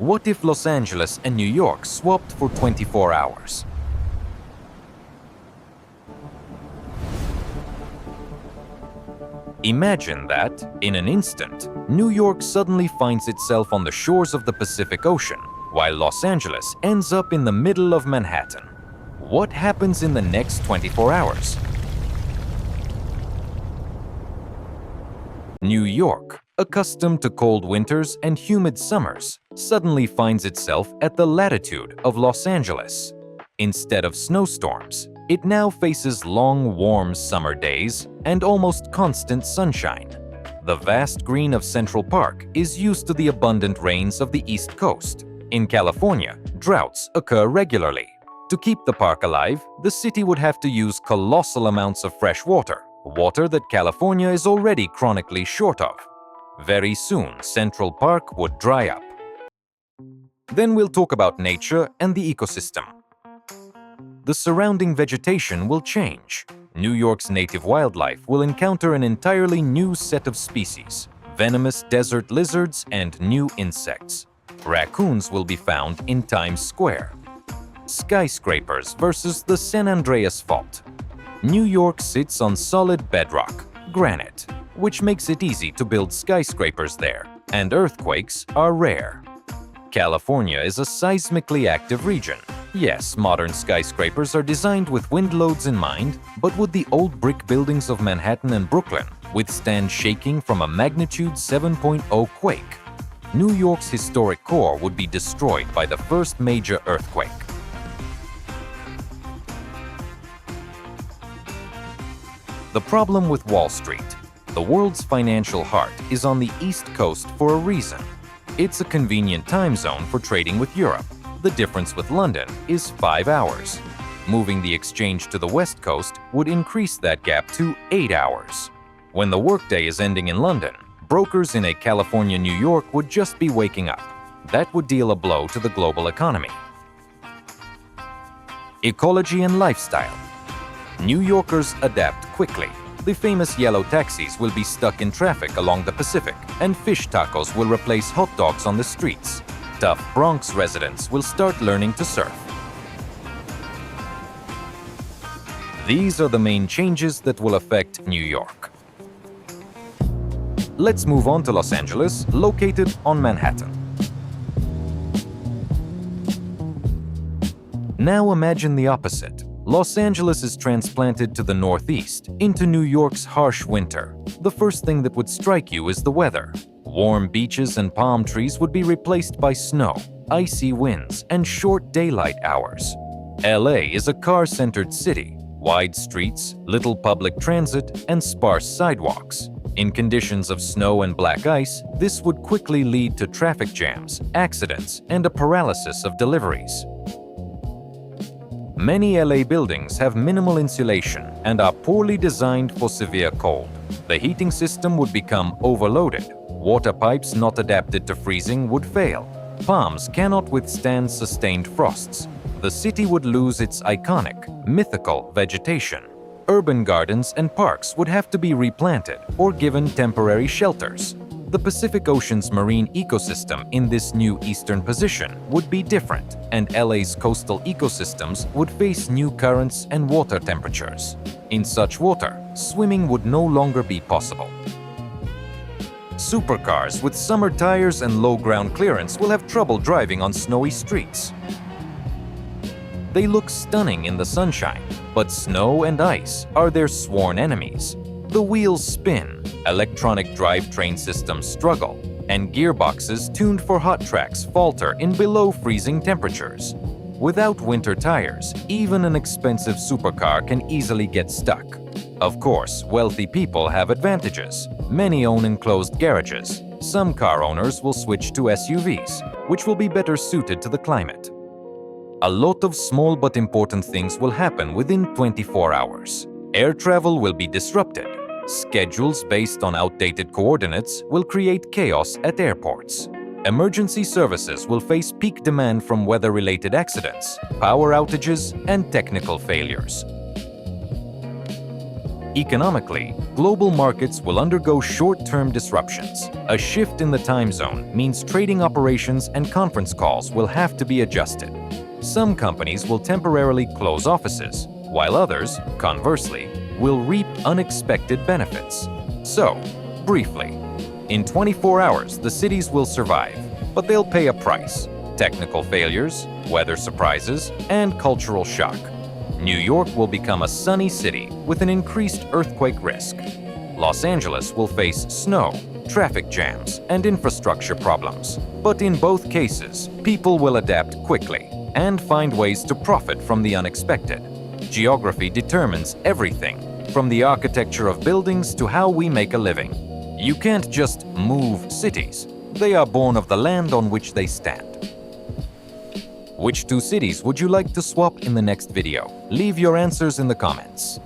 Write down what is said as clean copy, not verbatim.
What if Los Angeles and New York swapped for 24 hours? Imagine that, in an instant, New York suddenly finds itself on the shores of the Pacific Ocean, while Los Angeles ends up in the middle of Manhattan. What happens in the next 24 hours? New York, accustomed to cold winters and humid summers, suddenly finds itself at the latitude of Los Angeles. Instead of snowstorms, it now faces long, warm summer days and almost constant sunshine. The vast green of Central Park is used to the abundant rains of the East Coast. In California, droughts occur regularly. To keep the park alive, the city would have to use colossal amounts of fresh water, water that California is already chronically short of. Very soon, Central Park would dry up. Then we'll talk about nature and the ecosystem. The surrounding vegetation will change. New York's native wildlife will encounter an entirely new set of species: venomous desert lizards and new insects. Raccoons will be found in Times Square. Skyscrapers versus the San Andreas Fault. New York sits on solid bedrock, granite, which makes it easy to build skyscrapers there, and earthquakes are rare. California is a seismically active region. Yes, modern skyscrapers are designed with wind loads in mind, but would the old brick buildings of Manhattan and Brooklyn withstand shaking from a magnitude 7.0 quake? New York's historic core would be destroyed by the first major earthquake. The problem with Wall Street. The world's financial heart is on the East Coast for a reason. It's a convenient time zone for trading with Europe. The difference with London is 5 hours. Moving the exchange to the West Coast would increase that gap to 8 hours. When the workday is ending in London, brokers in a California-New York would just be waking up. That would deal a blow to the global economy. Ecology and lifestyle. New Yorkers adapt quickly. The famous yellow taxis will be stuck in traffic along the Pacific, and fish tacos will replace hot dogs on the streets. Tough Bronx residents will start learning to surf. These are the main changes that will affect New York. Let's move on to Los Angeles, located on Manhattan. Now imagine the opposite. Los Angeles is transplanted to the northeast, into New York's harsh winter. The first thing that would strike you is the weather. Warm beaches and palm trees would be replaced by snow, icy winds, and short daylight hours. LA is a car-centered city. Wide streets, little public transit, and sparse sidewalks. In conditions of snow and black ice, this would quickly lead to traffic jams, accidents, and a paralysis of deliveries. Many LA buildings have minimal insulation and are poorly designed for severe cold. The heating system would become overloaded. Water pipes not adapted to freezing would fail. Palms cannot withstand sustained frosts. The city would lose its iconic, mythical vegetation. Urban gardens and parks would have to be replanted or given temporary shelters. The Pacific Ocean's marine ecosystem in this new eastern position would be different, and LA's coastal ecosystems would face new currents and water temperatures. In such water, swimming would no longer be possible. Supercars with summer tires and low ground clearance will have trouble driving on snowy streets. They look stunning in the sunshine, but snow and ice are their sworn enemies. The wheels spin, electronic drivetrain systems struggle, and gearboxes tuned for hot tracks falter in below-freezing temperatures. Without winter tires, even an expensive supercar can easily get stuck. Of course, wealthy people have advantages. Many own enclosed garages. Some car owners will switch to SUVs, which will be better suited to the climate. A lot of small but important things will happen within 24 hours. Air travel will be disrupted. Schedules based on outdated coordinates will create chaos at airports. Emergency services will face peak demand from weather-related accidents, power outages, and technical failures. Economically, global markets will undergo short-term disruptions. A shift in the time zone means trading operations and conference calls will have to be adjusted. Some companies will temporarily close offices, while others, conversely, will reap unexpected benefits. So, briefly, in 24 hours, the cities will survive, but they'll pay a price: technical failures, weather surprises, and cultural shock. New York will become a sunny city with an increased earthquake risk. Los Angeles will face snow, traffic jams, and infrastructure problems. But in both cases, people will adapt quickly and find ways to profit from the unexpected. Geography determines everything, from the architecture of buildings to how we make a living. You can't just move cities. They are born of the land on which they stand. Which two cities would you like to swap in the next video? Leave your answers in the comments.